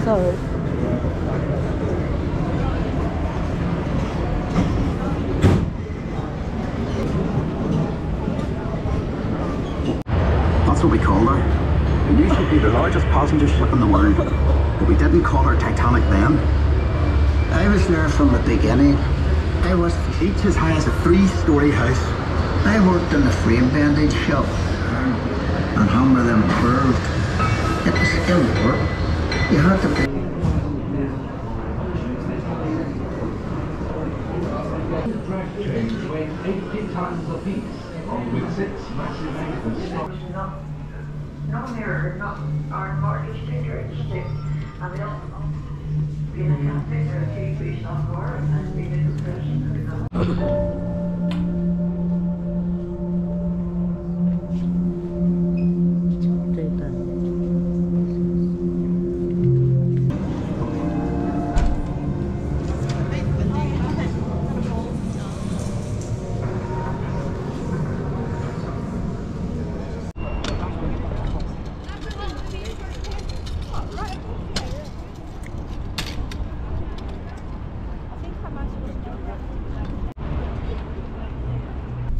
So that's what we called her. It used to be the largest passenger ship in the world, but we didn't call her Titanic then. I was there from the beginning. I was each as high as a 3-story house. I worked in the frame bending shop and hammer them curved. It was skilled work. You had to be. Trains weighing 80 tons apiece, with 6 massive anchors. No mirror, not our mortgage stranger, it's stick. And we don't be in a cafe or a TV on board and be in the prison.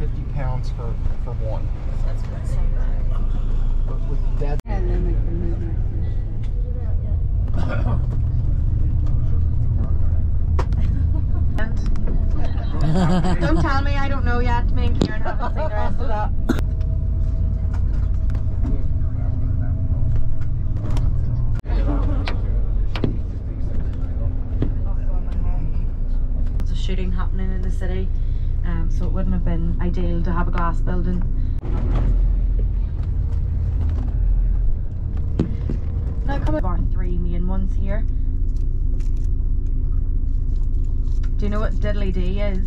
£50 for one. That's what I said. But with that. don't tell me I don't know yet. Me and Kieran haven't seen the rest of that. There's a shooting happening in the city, so it wouldn't have been ideal to have a glass building. Now come up our 3 main ones here. Do you know what diddly dee is?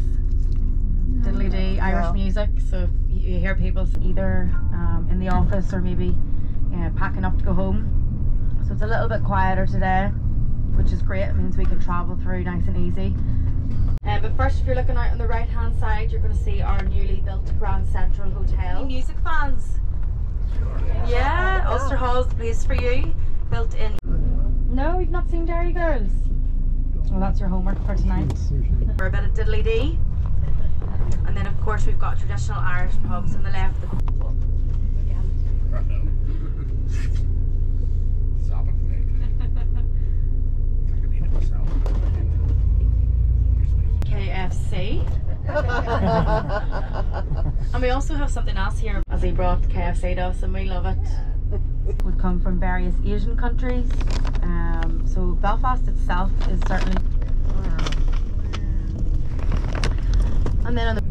Diddly dee, Irish music. So you hear people either in the office or maybe packing up to go home. So it's a little bit quieter today, which is great. It means we can travel through nice and easy. But first, if you're looking out on the right hand side, you're going to see our newly built Grand Central Hotel. Any music fans? Yeah, Ulster Hall is the place for you. Built in. No, you've not seen Derry Girls? Well, that's your homework for tonight. For a bit of diddly dee. And then of course we've got traditional Irish pubs on the left. KFC. And we also have something else here, as he brought KFC to us and we love it. Would come from various Asian countries. So Belfast itself is certainly, and then on the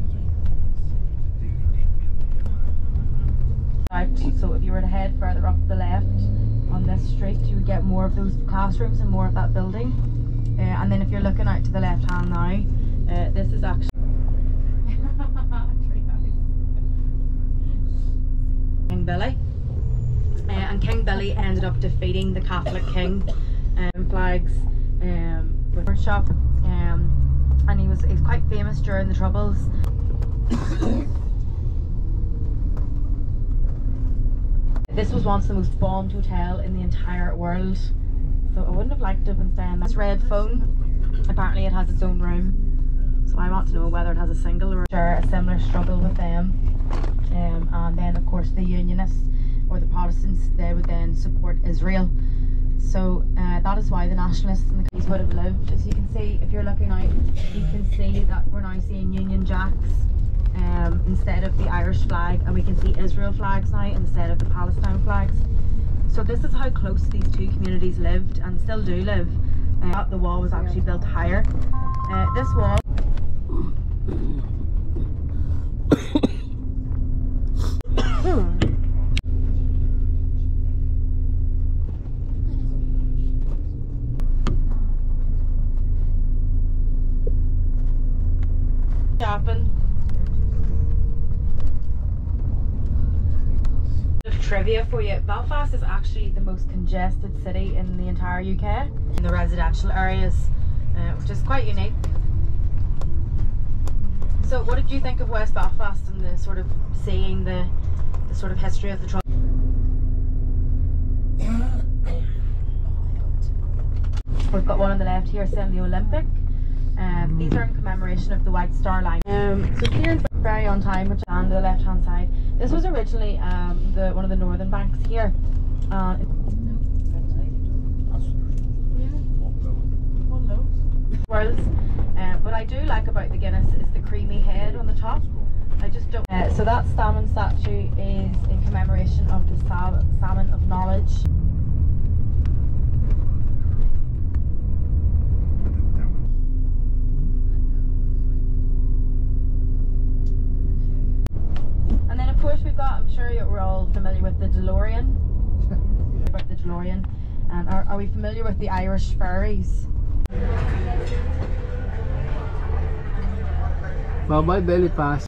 right, so if you were to head further up the left on this street, you would get more of those classrooms and more of that building. And then if you're looking out to the left hand now, this is actually King Billy. And King Billy ended up defeating the Catholic king. Flags with a shop, and he was quite famous during the Troubles. This was once the most bombed hotel in the entire world, so I wouldn't have liked to have been staying. This red phone, apparently it has its own room, so I want to know whether it has a single or a similar struggle with them. And then of course the Unionists or the Protestants, they would then support Israel. So that is why the nationalists and the Keys would have lived. As you can see, if you're looking out, you can see that we're now seeing Union Jacks instead of the Irish flag, and we can see Israel flags now instead of the Palestine flags. So this is how close these two communities lived and still do live. The wall was actually built higher. This wall trivia for you. Belfast is actually the most congested city in the entire UK in the residential areas, which is quite unique. So what did you think of West Belfast and the sort of seeing the sort of history of the Troubles? We've got one on the left here saying the Olympic. These are in commemoration of the White Star Line. So Kieran's very on time, which is on the left hand side. This was originally one of the northern banks here. What I do like about the Guinness is the creamy head on the top. I just don't. So that salmon statue is in commemoration of the salmon of knowledge. And then of course we've got, I'm sure we're all familiar with the DeLorean. About the DeLorean. And are we familiar with the Irish ferries? Bye-bye, Belfast.